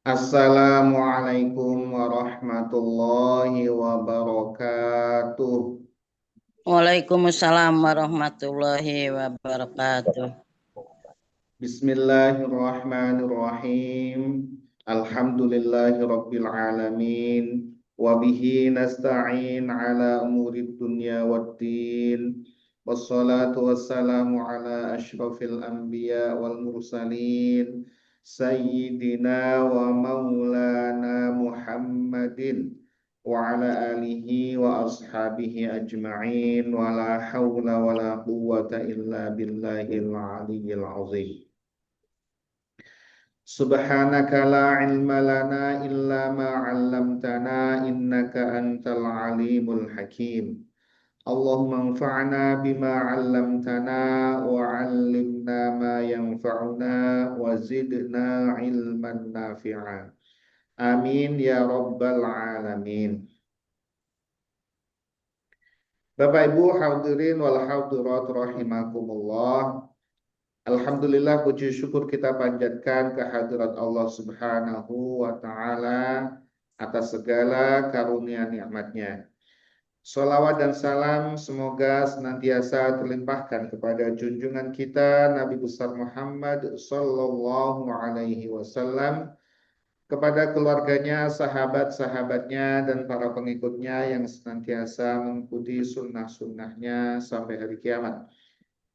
Assalamualaikum warahmatullahi wabarakatuh. Waalaikumsalam warahmatullahi wabarakatuh. Bismillahirrahmanirrahim. Alhamdulillahi rabbil alamin. Wabihi nasta'in ala umurid dunya waddin. Wassalatu wassalamu ala ashrafil anbiya wal mursalin. Sayyidina wa maulana Muhammadin wa ala alihi wa ashabihi ajma'in wa la hawla wa la quwwata illa billahil aliyyil azim. Subhanaka la ilma lana illa ma 'allamtana innaka antal alimul hakim. Allahumma anfa'na bima 'allamtana wa 'allimna ma yanfa'una wa zidna ilman nafi'a. Amin ya rabbal alamin. Bapak Ibu hadirin wal hadirat rahimakumullah. Alhamdulillah puji syukur kita panjatkan kehadirat Allah Subhanahu wa taala atas segala karunia nikmatnya. Sholawat dan salam semoga senantiasa terlimpahkan kepada junjungan kita Nabi besar Muhammad sallallahu alaihi wasallam, kepada keluarganya, sahabat-sahabatnya, dan para pengikutnya yang senantiasa mengikuti sunnah-sunnahnya sampai hari kiamat.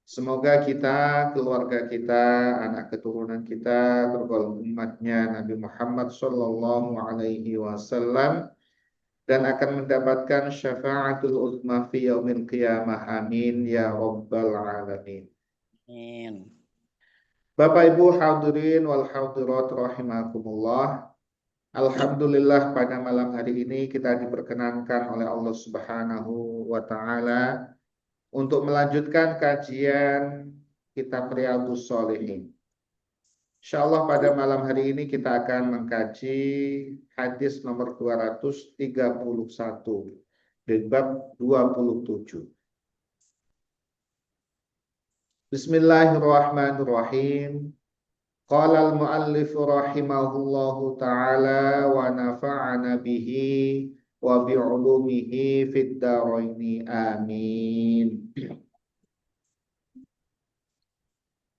Semoga kita, keluarga kita, anak keturunan kita tergolong umatnya Nabi Muhammad Sallallahu Alaihi Wasallam dan akan mendapatkan syafaatul uzma fi yaumil qiyamah. Amin ya rabbal alamin. Amin. Bapak Ibu hadirin wal hadirat rahimakumullah. Alhamdulillah pada malam hari ini kita diperkenankan oleh Allah Subhanahu wa taala untuk melanjutkan kajian kitab Riyadhus Shalihin. Insyaallah pada malam hari ini kita akan mengkaji hadis nomor 231 di bab 27. Bismillahirrahmanirrahim. Qala al-muallif rahimahullahu ta'ala wa nafa'ana bihi wa bi'ulumihi fid dharaini amin.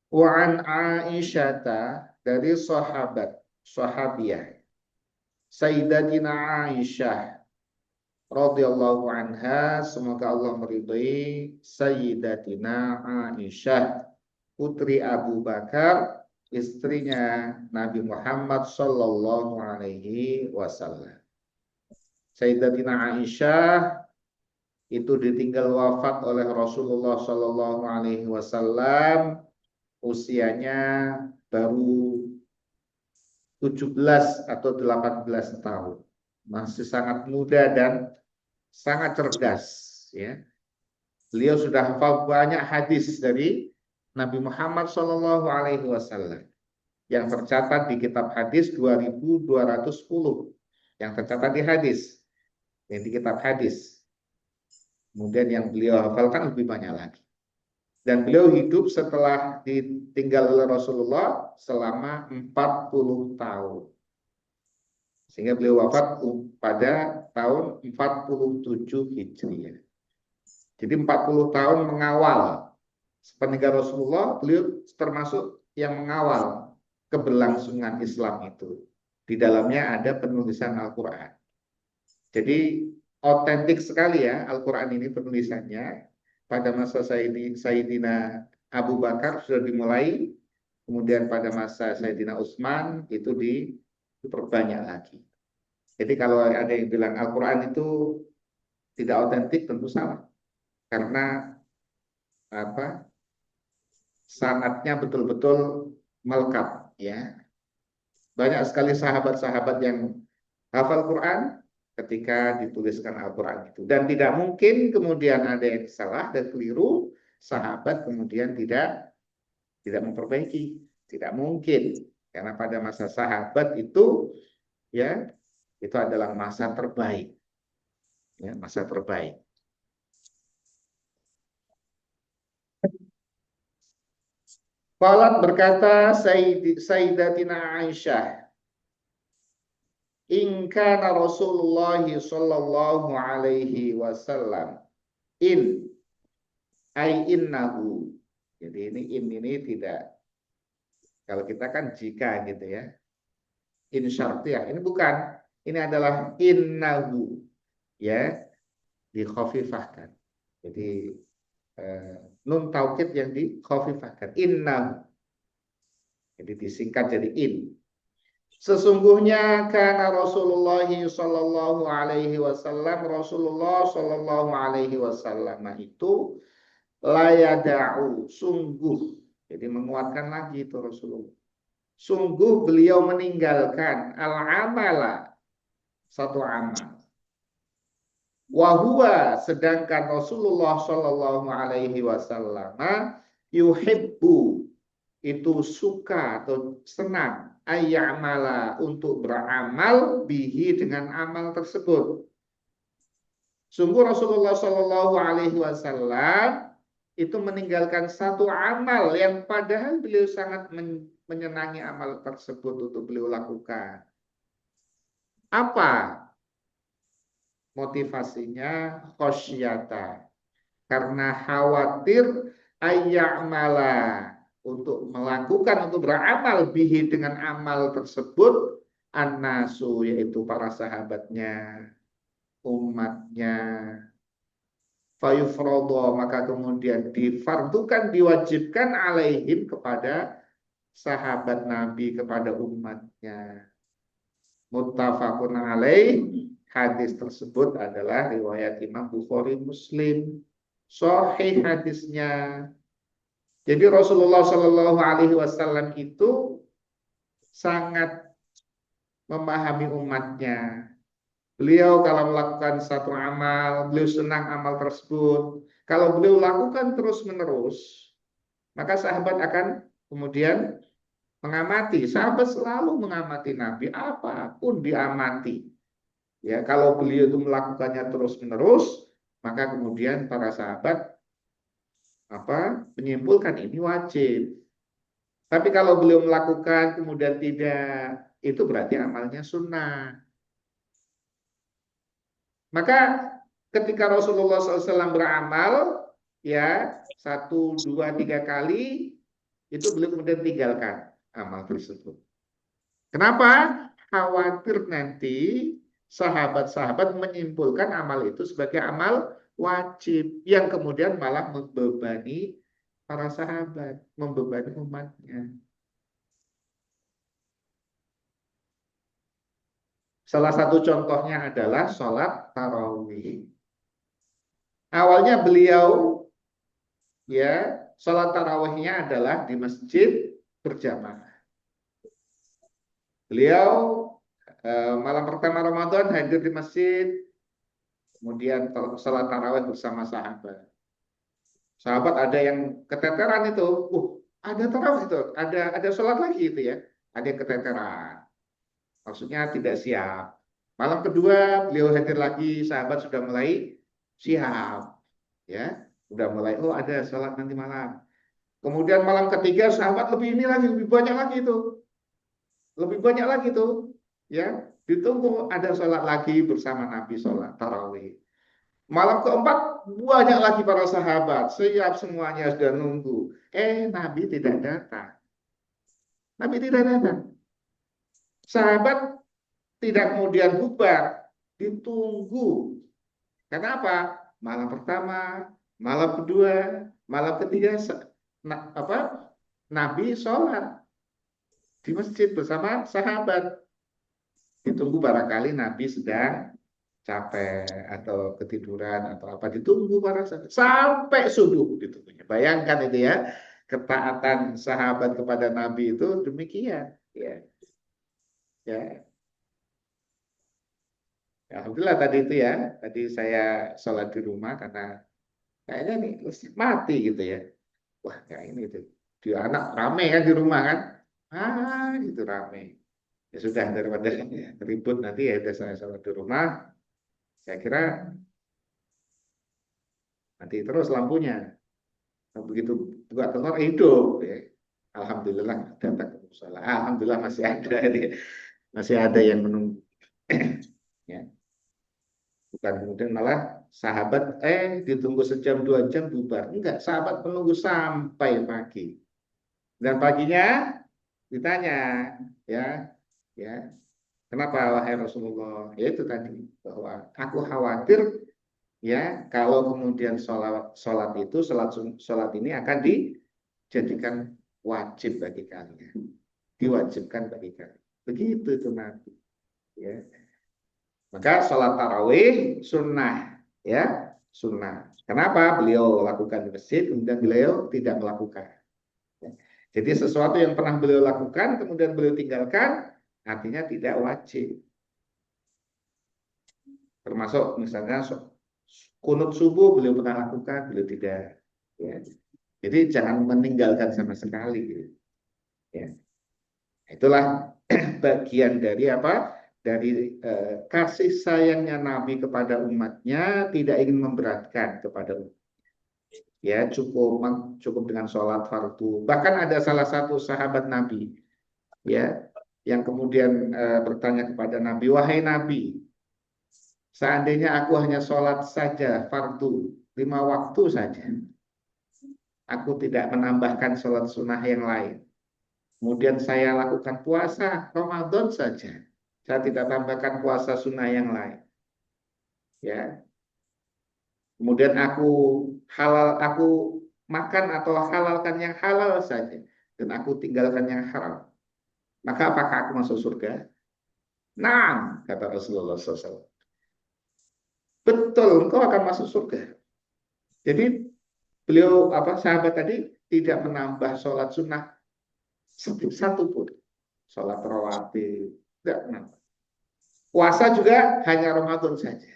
Wa an Aisyata, dari sahabiyah Sayyidatina Aisyah radhiyallahu anha, semoga Allah meridhai Sayyidatina Aisyah putri Abu Bakar, istrinya Nabi Muhammad sallallahu alaihi wasallam. Sayyidatina Aisyah itu ditinggal wafat oleh Rasulullah sallallahu alaihi wasallam usianya baru 17 atau 18 tahun. Masih sangat muda dan sangat cerdas, ya. Beliau sudah hafal banyak hadis dari Nabi Muhammad Shallallahu Alaihi Wasallam yang tercatat di kitab hadis 2210, yang tercatat di hadis, yang di kitab hadis. Kemudian yang beliau hafalkan lebih banyak lagi. Dan beliau hidup setelah ditinggal oleh Rasulullah selama 40 tahun. Sehingga beliau wafat pada tahun 47 Hijriah. Jadi 40 tahun mengawal sepeninggal Rasulullah, beliau termasuk yang mengawal keberlangsungan Islam itu. Di dalamnya ada penulisan Al-Quran. Jadi otentik sekali ya Al-Quran ini penulisannya. Pada masa Sayyidina Abu Bakar sudah dimulai, kemudian pada masa Sayyidina Utsman itu diperbanyak lagi. Jadi kalau ada yang bilang Al-Quran itu tidak otentik, tentu salah. Karena sanadnya betul-betul melekat, ya. Banyak sekali sahabat-sahabat yang hafal Quran ketika dituliskan Al-Quran itu. Dan tidak mungkin kemudian ada yang salah dan keliru, sahabat kemudian tidak memperbaiki. Tidak mungkin. Karena pada masa sahabat itu, ya, itu adalah masa terbaik. Ya, masa terbaik. Qalat, berkata Sayyidatina Aisyah, In kana Rasulullah sallallahu alaihi wasallam in ai innahu. Jadi ini tidak, kalau kita kan jika gitu ya. In syartiyah. Ini bukan. Ini adalah innahu ya, dikhafifahkan. Jadi nun taukid yang dikhafifahkan. Innahu. Jadi disingkat jadi in. Sesungguhnya karena Rasulullah sallallahu alaihi wasallam, Rasulullah sallallahu alaihi wasallam itu layada'u, sungguh. Jadi menguatkan lagi itu Rasulullah. Sungguh beliau meninggalkan al-amala, satu amal. Wahua, sedangkan Rasulullah sallallahu alaihi wasallam yuhibbu, itu suka atau senang ayyamala, untuk beramal bihi, dengan amal tersebut. Sungguh Rasulullah Shallallahu Alaihi Wasallam itu meninggalkan satu amal yang padahal beliau sangat menyenangi amal tersebut untuk beliau lakukan. Apa motivasinya? Khosyata, karena khawatir ayyamala, untuk melakukan, untuk beramal bihi, dengan amal tersebut, annasu, yaitu para sahabatnya, umatnya, fayufrodo, maka kemudian difardukan, diwajibkan alaihim, kepada sahabat Nabi, kepada umatnya. Muttafaqun alaih, hadis tersebut adalah riwayat Imam Bukhari Muslim, sahih hadisnya. Jadi Rasulullah Shallallahu Alaihi Wasallam itu sangat memahami umatnya. Beliau kalau melakukan satu amal, beliau senang amal tersebut. Kalau beliau lakukan terus-menerus, maka sahabat akan kemudian mengamati. Sahabat selalu mengamati Nabi, apapun diamati. Ya, kalau beliau itu melakukannya terus-menerus, maka kemudian para sahabat menyimpulkan ini wajib. Tapi kalau beliau melakukan kemudian tidak, itu berarti amalnya sunnah. Maka ketika Rasulullah SAW beramal, ya 1, 2, 3 kali, itu beliau kemudian tinggalkan amal tersebut. Kenapa? Khawatir nanti sahabat-sahabat menyimpulkan amal itu sebagai amal wajib, yang kemudian malah membebani para sahabat, membebani umatnya. Salah satu contohnya adalah sholat tarawih. Awalnya beliau, ya, sholat tarawihnya adalah di masjid berjamaah. Beliau malam pertama Ramadan hadir di masjid, kemudian sholat tarawih bersama sahabat. Sahabat ada yang keteteran itu, ada tarawih itu, ada sholat lagi itu ya, ada yang keteteran. Maksudnya tidak siap. Malam kedua beliau hadir lagi, sahabat sudah mulai siap, ya, sudah mulai, ada sholat nanti malam. Kemudian malam ketiga sahabat lebih banyak lagi itu, ya, ditunggu ada sholat lagi bersama Nabi, sholat tarawih. Malam keempat banyak lagi para sahabat, siap semuanya, sudah nunggu. Nabi tidak datang. Nabi tidak datang. Sahabat tidak kemudian bubar, ditunggu. Kenapa? Malam pertama, malam kedua, malam ketiga, Nabi sholat di masjid bersama sahabat. Ditunggu, barangkali Nabi sedang capek atau ketiduran atau apa, ditunggu para sahabat sampai subuh ditunggunya. Bayangkan itu ya, ketaatan sahabat kepada Nabi itu demikian, ya. Ya. Alhamdulillah tadi itu ya, tadi saya sholat di rumah karena kayaknya nih listrik mati gitu ya. Wah, kayak ini itu. Di anak rame kan di rumah kan. Itu rame. Ya sudah, daripada ribut nanti, ya udah saya sholat di rumah. Saya kira mati terus lampunya. Begitu buka telur hidup ya. Alhamdulillah datang ke musola. Alhamdulillah masih ada ini. Masih ada yang menunggu. Ya, bukan kemudian malah sahabat ditunggu sejam 2 jam bubar. Enggak, sahabat menunggu sampai pagi. Dan paginya ditanya, ya, ya, kenapa wahai Rasulullah? Ya itu tadi bahwa aku khawatir ya kalau kemudian sholat itu sholat ini akan dijadikan wajib bagi kalian, diwajibkan bagi kalian. Begitu itu nanti. Ya. Maka sholat tarawih sunnah, ya sunnah. Kenapa beliau lakukan di masjid, kemudian beliau tidak melakukan? Ya. Jadi sesuatu yang pernah beliau lakukan, kemudian beliau tinggalkan, artinya tidak wajib. Termasuk misalnya kunut subuh beliau pernah lakukan, beliau tidak. Ya. Jadi jangan meninggalkan sama sekali. Ya. Itulah bagian dari apa? Dari kasih sayangnya Nabi kepada umatnya, tidak ingin memberatkan kepada umat. Ya cukup dengan sholat fardu. Bahkan ada salah satu sahabat Nabi, ya, yang kemudian bertanya kepada Nabi, wahai Nabi, seandainya aku hanya sholat saja fardu 5 waktu saja, aku tidak menambahkan sholat sunnah yang lain. Kemudian saya lakukan puasa Ramadan saja. Saya tidak tambahkan puasa sunnah yang lain. Ya. Kemudian aku makan atau halalkan yang halal saja dan aku tinggalkan yang haram. Maka apakah aku masuk surga? Nah, kata Rasulullah SAW. Betul, engkau akan masuk surga. Jadi beliau sahabat tadi tidak menambah sholat sunnah satu pun. Sholat rawatib tidak menambah. Puasa juga hanya Ramadan saja.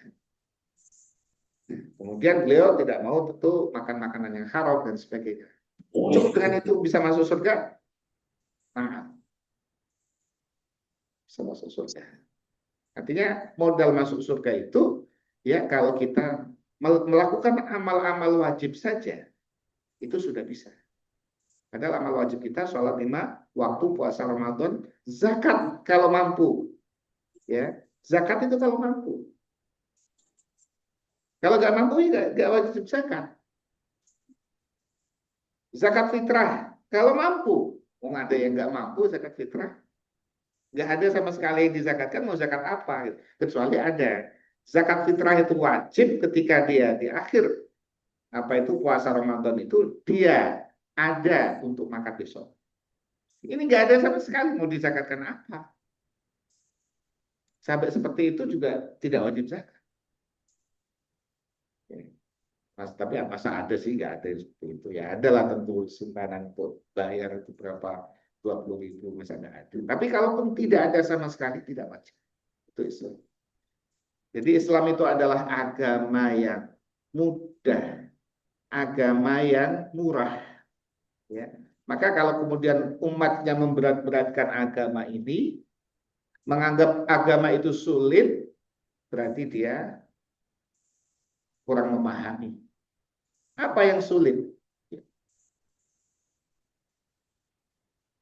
Kemudian beliau tidak mau tentu makan makanan yang haram dan sebagainya. Cukup dengan itu bisa masuk surga? Nah, bisa masuk surga. Artinya modal masuk surga itu ya kalau kita melakukan amal-amal wajib saja itu sudah bisa. Padahal amal wajib kita sholat 5 waktu, puasa Ramadan, zakat kalau mampu. Ya, zakat itu kalau mampu. Kalau nggak mampu ya nggak wajib zakat. Zakat fitrah kalau mampu. Ada yang nggak mampu zakat fitrah, nggak ada sama sekali yang dizakatkan, mau zakat apa? Gitu. Kecuali ada. Zakat fitrah itu wajib ketika dia di akhir itu puasa Ramadan itu dia ada untuk makan besok. Ini nggak ada sama sekali mau dizakatkan apa. Sampai seperti itu juga tidak wajib zakat. Tapi masa ada sih, nggak ada seperti itu ya. Ada lah tentu simpanan untuk bayar itu berapa 20.000 misalnya ada. Tapi kalaupun tidak ada sama sekali tidak wajib. Itu Islam. Jadi Islam itu adalah agama yang mudah, agama yang murah. Ya. Maka kalau kemudian umatnya memberat-beratkan agama ini, menganggap agama itu sulit, berarti dia kurang memahami. Apa yang sulit?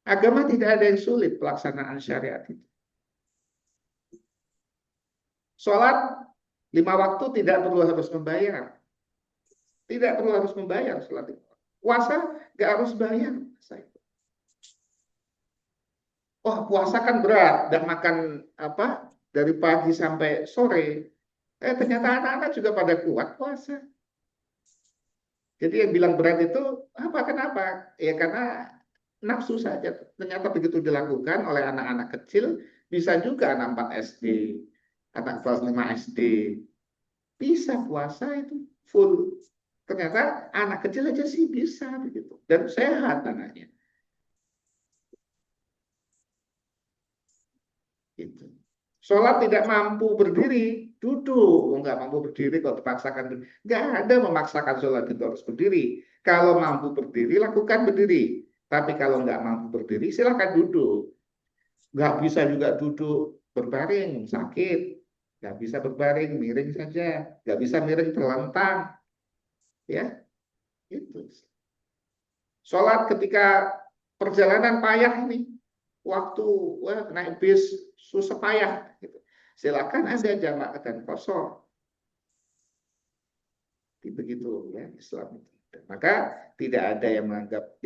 Agama tidak ada yang sulit pelaksanaan syariat itu. Sholat 5 waktu tidak perlu harus membayar. Tidak perlu harus membayar sholat itu. Puasa nggak harus bayar. Oh, puasa kan berat dan makan dari pagi sampai sore. Ternyata anak-anak juga pada kuat puasa. Jadi yang bilang berat itu kenapa? Ya karena nafsu saja. Ternyata begitu dilakukan oleh anak-anak kecil, bisa juga anak 4 SD, anak kelas 5 SD, bisa puasa itu full. Ternyata anak kecil aja sih bisa begitu. Dan sehat anaknya. Gitu. Sholat tidak mampu berdiri, duduk. Nggak mampu berdiri kalau terpaksakan berdiri. Nggak ada memaksakan sholat itu harus berdiri. Kalau mampu berdiri, lakukan berdiri. Tapi kalau nggak mampu berdiri, silahkan duduk. Nggak bisa juga duduk berbaring, sakit. Nggak bisa berbaring, miring saja. Nggak bisa miring terlentang. Ya, itu. Sholat ketika perjalanan payah ini. Waktu naik bis susah payah. Gitu. silakan Anda jamak dan qashar. Begitu ya Islam itu. Maka tidak ada yang menganggap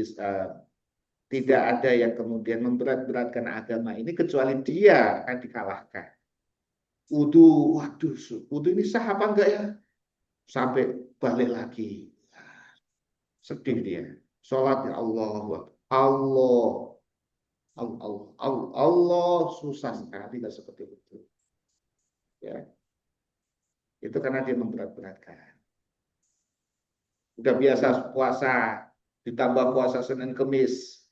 tidak ada yang kemudian memberat-beratkan agama ini kecuali dia akan dikalahkan. Wudu, waduh, wudu ini sah apa enggak ya? Sampai balik lagi. Sedih dia. Sholat ya Allah, Allah, Allah, Allah, Allah, susah sekali tidak seperti itu. Ya, itu karena dia memberat-beratkan. Udah biasa puasa, ditambah puasa Senin Kemis.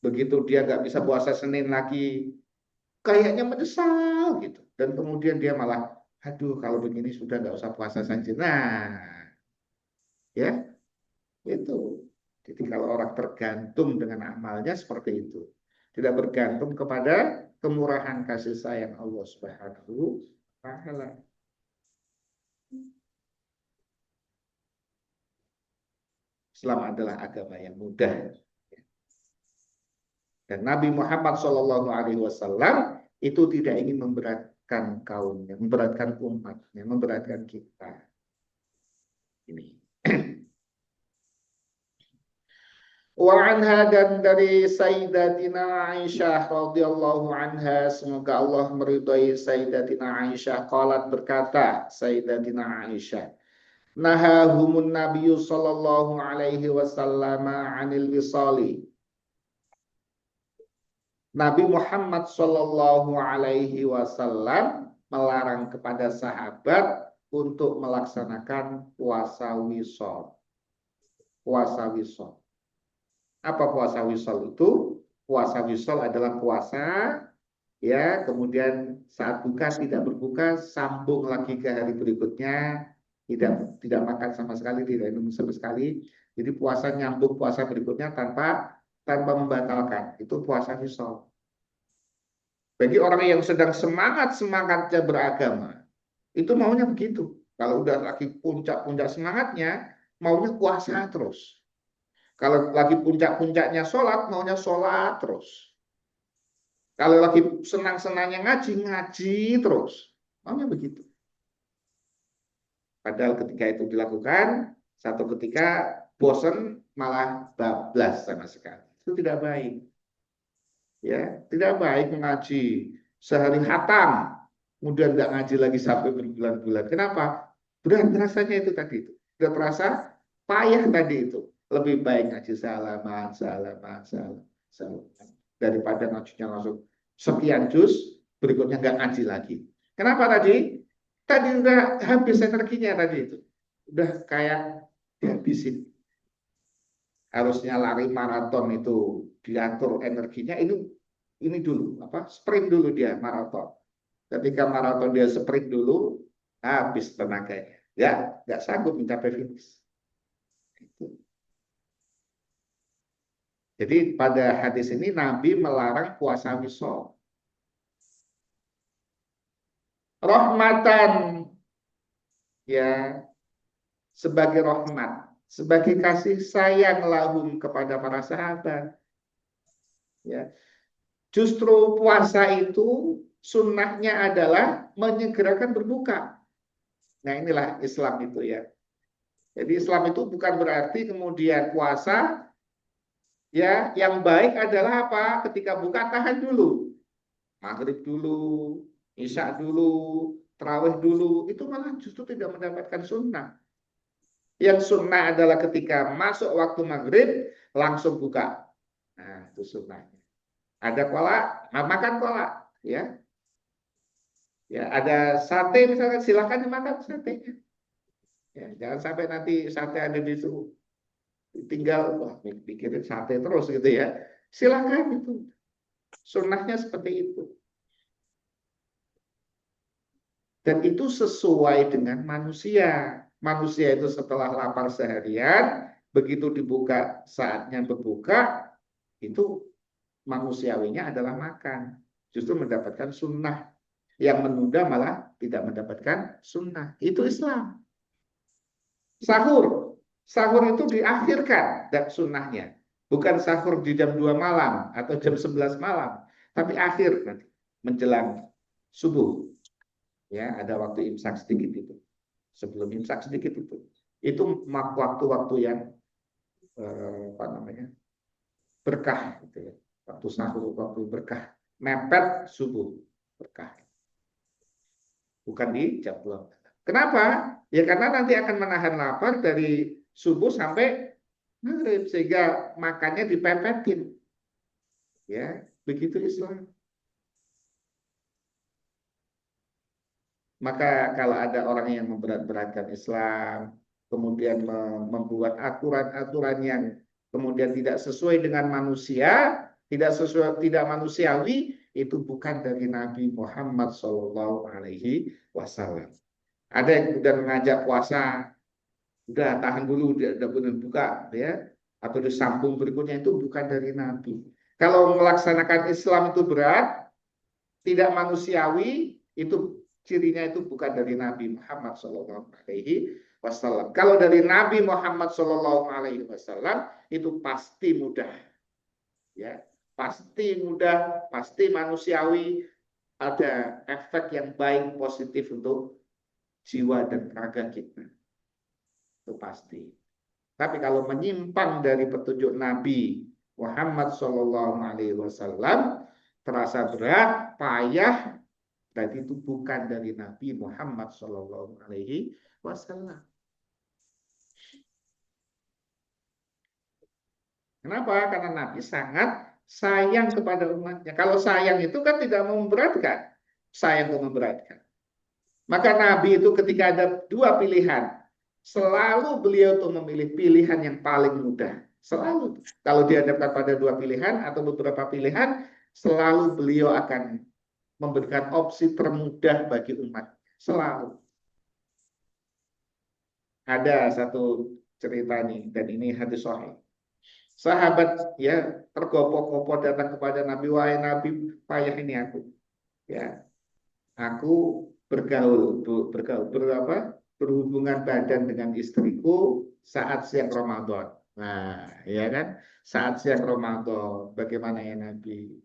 Begitu dia nggak bisa puasa Senin lagi, kayaknya menyesal gitu. Dan kemudian dia malah, aduh kalau begini sudah nggak usah puasa saja. Nah, ya itu. Jadi kalau orang tergantung dengan amalnya seperti itu, tidak bergantung kepada kemurahan kasih sayang Allah Subhanahu wa Ta'ala. Islam adalah agama yang mudah. Dan Nabi Muhammad SAW itu tidak ingin memberatkan kaumnya, memberatkan umatnya, memberatkan kita. Ini. Wa anha, dan dari Sayyidatina Aisyah radhiyallahu anha, semoga Allah meridhai Sayyidatina Aisyah, qalat, berkata Sayyidatina Aisyah, nahahumun nabiyyu sallallahu alaihi wasallam 'anil wisali. Nabi Muhammad Shallallahu Alaihi Wasallam melarang kepada sahabat untuk melaksanakan puasa wisol. Puasa wisol. Apa puasa wisol itu? Puasa wisol adalah puasa, ya, kemudian saat buka tidak berbuka, sambung lagi ke hari berikutnya, tidak makan sama sekali, tidak minum sama sekali. Jadi puasa nyambung puasa berikutnya tanpa membatalkan. Itu puasa wisol. Bagi orang yang sedang semangatnya beragama, itu maunya begitu. Kalau udah lagi puncak-puncak semangatnya, maunya puasa terus. Kalau lagi puncak-puncaknya sholat, maunya sholat terus. Kalau lagi senang-senangnya ngaji terus. Maunya begitu. Padahal ketika itu dilakukan, satu ketika bosan malah bablas sama sekali. Itu tidak baik. Ya, tidak baik mengaji sehari hatam, kemudian nggak ngaji lagi sampai berbulan-bulan. Kenapa? Berat rasanya itu tadi itu. Udah terasa payah tadi itu. Lebih baik ngaji salaman, daripada ngajinya langsung sekian juz, berikutnya nggak ngaji lagi. Kenapa tadi? Tadi udah habis energinya tadi itu. Udah kayak dihabisin. Harusnya lari maraton itu diatur energinya, ini dulu sprint dulu dia maraton. Ketika maraton dia sprint dulu, habis tenaganya, ya nggak sanggup mencapai finish. Jadi pada hadis ini Nabi melarang puasa wisol. Rahmatan, ya, sebagai rahmat, sebagai kasih sayang lahum kepada para sahabat. Ya, justru puasa itu sunnahnya adalah menyegerakan berbuka. Nah inilah Islam itu ya. Jadi Islam itu bukan berarti kemudian puasa, ya, yang baik adalah apa? Ketika buka tahan dulu. Maghrib dulu, Isya dulu, Tarawih dulu. Itu malah justru tidak mendapatkan sunnah. Yang sunnah adalah ketika masuk waktu maghrib, langsung buka. Nah itu sunnahnya. Ada kolak, makan kolak. Ya, ya, ada sate misalkan, silakan dimakan satenya. Ya, jangan sampai nanti sate ada di situ tinggal wah pikirin sate terus gitu ya. Silakan itu. Sunnahnya seperti itu. Dan itu sesuai dengan manusia. Manusia itu setelah lapar seharian, begitu dibuka saatnya berbuka, itu manusiawinya adalah makan. Justru mendapatkan sunnah. Yang menunda malah tidak mendapatkan sunnah. Itu Islam. Sahur. Sahur itu diakhirkan dan sunnahnya. Bukan sahur di jam 2 malam atau jam 11 malam. Tapi akhir nanti, menjelang subuh. Ya, ada waktu imsak sedikit itu. Sebelum imsak sedikit itu. Itu waktu-waktu yang apa namanya? Berkah gitu ya. Waktu sahur, waktu berkah. Mepet subuh berkah. Bukan di jam 2. Kenapa? Ya karena nanti akan menahan lapar dari subuh sampai maghrib sehingga makannya dipepetin. Ya, begitu Islam. Maka kalau ada orang yang memberat-beratkan Islam, kemudian membuat aturan-aturan yang kemudian tidak sesuai dengan manusia, tidak sesuai, tidak manusiawi, itu bukan dari Nabi Muhammad Shallallahu Alaihi Wasallam. Ada yang kemudian mengajak puasa, udah tahan dulu, udah boleh buka, ya, atau disambung berikutnya, itu bukan dari Nabi. Kalau melaksanakan Islam itu berat, tidak manusiawi, itu cirinya itu bukan dari Nabi Muhammad Shallallahu Alaihi Wasallam. Kalau dari Nabi Muhammad Shallallahu Alaihi Wasallam itu pasti mudah, ya, pasti mudah, pasti manusiawi, ada efek yang baik positif untuk jiwa dan raga kita, itu pasti. Tapi kalau menyimpang dari petunjuk Nabi Muhammad Shallallahu Alaihi Wasallam, terasa berat, payah, dan itu bukan dari Nabi Muhammad Shallallahu Alaihi Wasallam. Kenapa? Karena Nabi sangat sayang kepada umatnya. Kalau sayang itu kan tidak memberatkan, sayang itu memberatkan. Maka Nabi itu ketika ada dua pilihan, selalu beliau itu memilih pilihan yang paling mudah. Selalu. Kalau dihadapkan pada dua pilihan atau beberapa pilihan, selalu beliau akan memberikan opsi termudah bagi umat. Selalu. Ada satu cerita nih, dan ini hadis sahih. Sahabat ya tergopoh-gopoh datang kepada Nabi, wahai Nabi, payah ini aku. Ya, aku berhubungan badan dengan istriku saat siang Ramadan. Nah, ya kan? Saat siang Ramadan, bagaimana ya Nabi?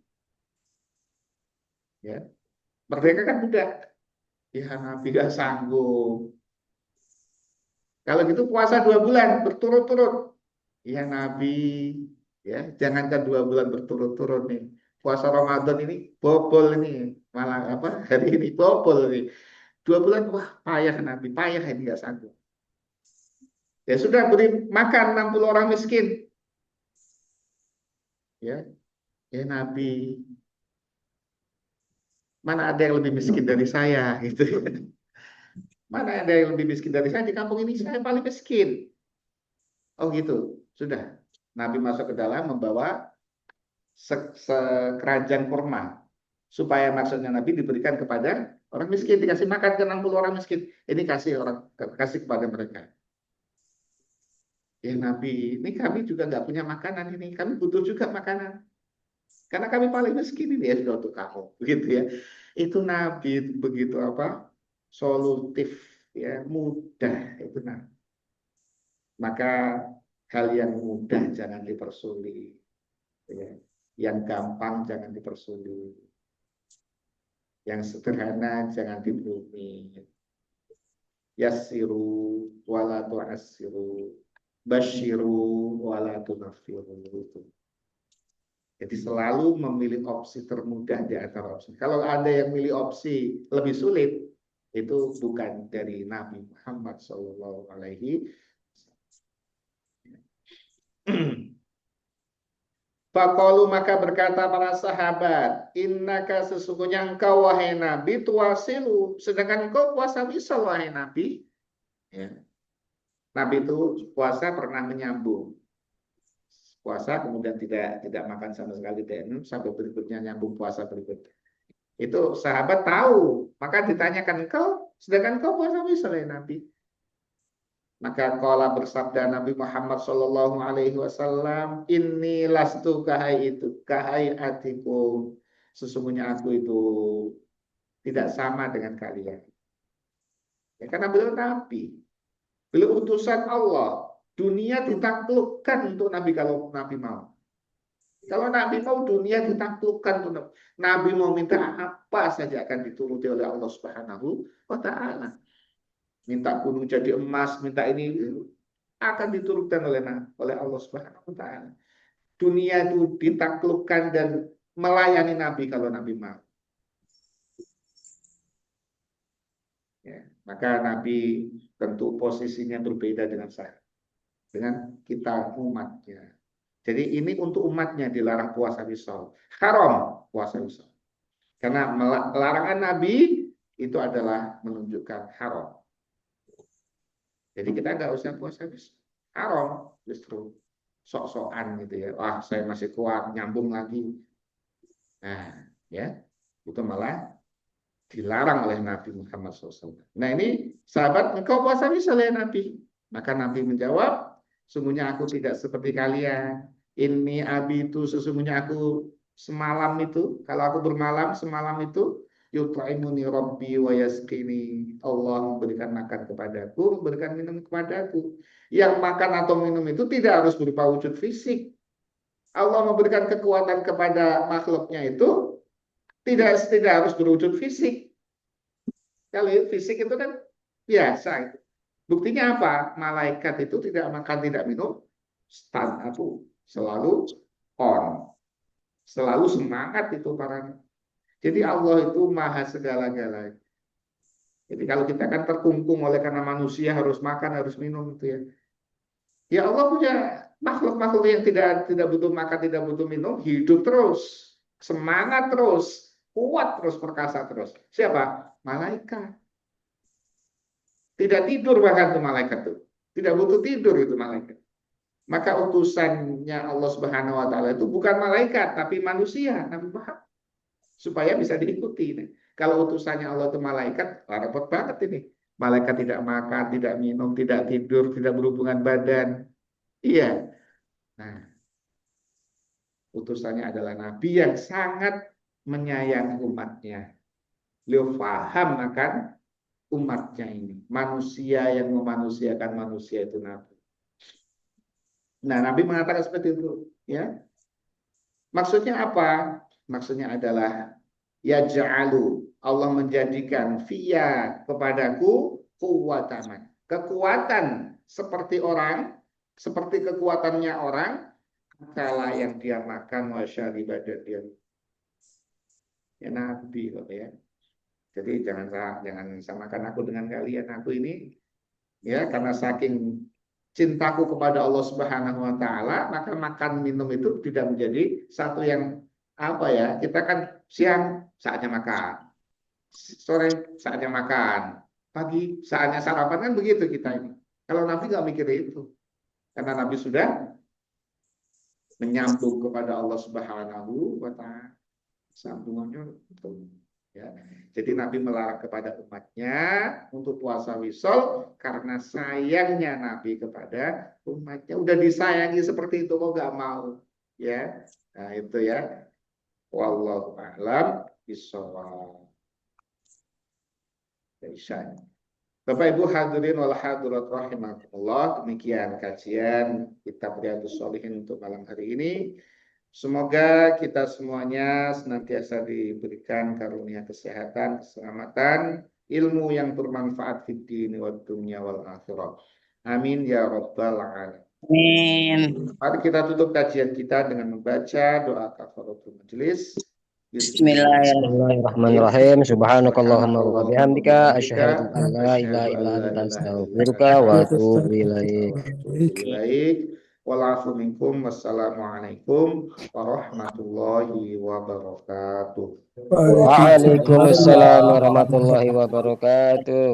Ya, mereka kan mudah. Ya Nabi gak sanggup. Kalau gitu puasa 2 bulan berturut-turut. Ya Nabi, ya jangankan 2 bulan berturut-turut nih. Puasa Ramadan ini bobol ini, malah apa hari ini bobol nih. 2 bulan, wah payah Nabi, payah ini nggak sanggup. Ya sudah beri makan 60 orang miskin. Ya, ya Nabi, mana ada yang lebih miskin dari saya gitu. Mana ada yang lebih miskin dari saya, di kampung ini saya paling miskin. Oh gitu, sudah. Nabi masuk ke dalam membawa sekeranjang kurma supaya maksudnya Nabi diberikan kepada orang miskin, dikasih makan ke 60 orang miskin. Ini kasih kepada mereka. Ya Nabi, ini kami juga nggak punya makanan ini, kami butuh juga makanan. Karena kami paling miskin ini ya sudah untuk kamu, begitu ya. Itu Nabi itu begitu apa? Solutif, ya mudah itu Nabi. Maka hal yang mudah jangan dipersulit, ya. Yang gampang jangan dipersulit. Yang sederhana jangan diberumit. Yassiru wala tu'assiru. Basyiru wala tunaffiru. Jadi selalu memilih opsi termudah di antara opsi. Kalau ada yang milih opsi lebih sulit, itu bukan dari Nabi Muhammad Shallallahu Alaihi Wasallam. Faqalu maka berkata para sahabat, innaka sesungguhnya engkau wahai Nabi tuwasilu, sedangkan engkau puasa wisal wahai Nabi. Ya. Nabi itu puasa pernah menyambung. Puasa kemudian tidak makan sama sekali dan sampai berikutnya nyambung puasa berikutnya. Itu sahabat tahu, maka ditanyakan engkau, sedangkan engkau puasa wisal ya Nabi. Maka qala bersabda Nabi Muhammad sallallahu alaihi wasallam, "Inni lastu kahai itu, kahai atikum." Sesungguhnya aku itu tidak sama dengan kalian. Ya, karena beliau nabi, beliau utusan Allah. Dunia ditaklukkan untuk Nabi kalau Nabi mau. Kalau Nabi mau dunia ditaklukkan tuh. Nabi mau minta apa saja akan dituruti oleh Allah Subhanahu wa taala. Minta gunung jadi emas, minta ini akan diturunkan oleh Allah Subhanahu wa taala. Dunia itu ditaklukkan dan melayani Nabi kalau Nabi mau. Ya, maka Nabi tentu posisinya berbeda dengan saya, dengan kita umatnya. Jadi ini untuk umatnya dilarang puasa wisol, haram puasa wisol. Karena larangan Nabi itu adalah menunjukkan haram. Jadi kita nggak usah puasa wisol, haram justru sok-sokan gitu ya. Wah saya masih kuat, nyambung lagi. Nah ya itu malah dilarang oleh Nabi Muhammad SAW. Nah ini sahabat, engkau puasa wisol ya Nabi? Maka Nabi menjawab, sungguhnya aku tidak seperti kalian. Ini abi itu sesungguhnya aku semalam itu, kalau aku bermalam semalam itu, yut'imuni rabbi wa yasqini. Allah memberikan makan kepadaku, memberikan minum kepadaku. Yang makan atau minum itu tidak harus berupa wujud fisik. Allah memberikan kekuatan kepada makhluknya itu tidak harus berwujud fisik. Kalau fisik itu kan biasa. Buktinya apa? Malaikat itu tidak makan, tidak minum, selalu on, selalu semangat itu para. Jadi Allah itu maha segala-galanya. Jadi kalau kita kan terkungkung oleh karena manusia harus makan, harus minum itu ya. Ya Allah punya makhluk-makhluk yang tidak butuh makan, tidak butuh minum, hidup terus, semangat terus, kuat terus, perkasa terus. Siapa? Malaikat. Tidak tidur bahkan tuh malaikat tuh. Tidak butuh tidur itu malaikat. Maka utusannya Allah Subhanahu wa taala itu bukan malaikat tapi manusia, Nabi Muhammad. Supaya bisa diikuti. Kalau utusannya Allah itu malaikat, repot banget ini. Malaikat tidak makan, tidak minum, tidak tidur, tidak berhubungan badan. Iya. Nah, utusannya adalah nabi yang sangat menyayangi umatnya. Beliau paham akan umatnya ini. Manusia yang memanusiakan manusia itu nabi. Nah, Nabi mengatakan seperti itu, ya. Maksudnya apa? Maksudnya adalah yaj'alu, Allah menjadikan via kepadaku kuwataman. Kekuatan seperti orang, seperti kekuatannya orang, kala yang dia makan wasyariba dan dia ya Nabi loh ya. Jadi jangan samakan aku dengan kalian. Aku ini ya karena saking cintaku kepada Allah Subhanahu wa taala, maka makan minum itu tidak menjadi satu yang apa ya? Kita kan siang saatnya makan, sore saatnya makan, pagi saatnya sarapan kan begitu kita ini. Kalau Nabi nggak mikir itu, karena Nabi sudah menyambung kepada Allah Subhanahu wa taala. Sambungannya betul. Ya. Jadi Nabi melarang kepada umatnya untuk puasa wisol karena sayangnya Nabi kepada umatnya. Udah disayangi seperti itu kok nggak mau, ya. Nah itu ya. Wallahu a'lam bishawab. Bapak Ibu hadirin wal hadirat rahimakumullah, demikian kajian kitab Riyadhus Shalihin untuk malam hari ini. Semoga kita semuanya senantiasa diberikan karunia kesehatan, keselamatan, ilmu yang bermanfaat fid dini wad dunya wal akhirah. Amin ya rabbal alamin. Amin. Mari kita tutup kajian kita dengan membaca doa kafaratul majelis. Bismillahirrahmanirrahim. Subhanakallahumma wa bihamdika asyhadu an la ilaha illa anta astaghfiruka wa atubu ilaik. Walafu minkum. Wassalamualaikum warahmatullahi wabarakatuh. Waalaikumsalam warahmatullahi wabarakatuh.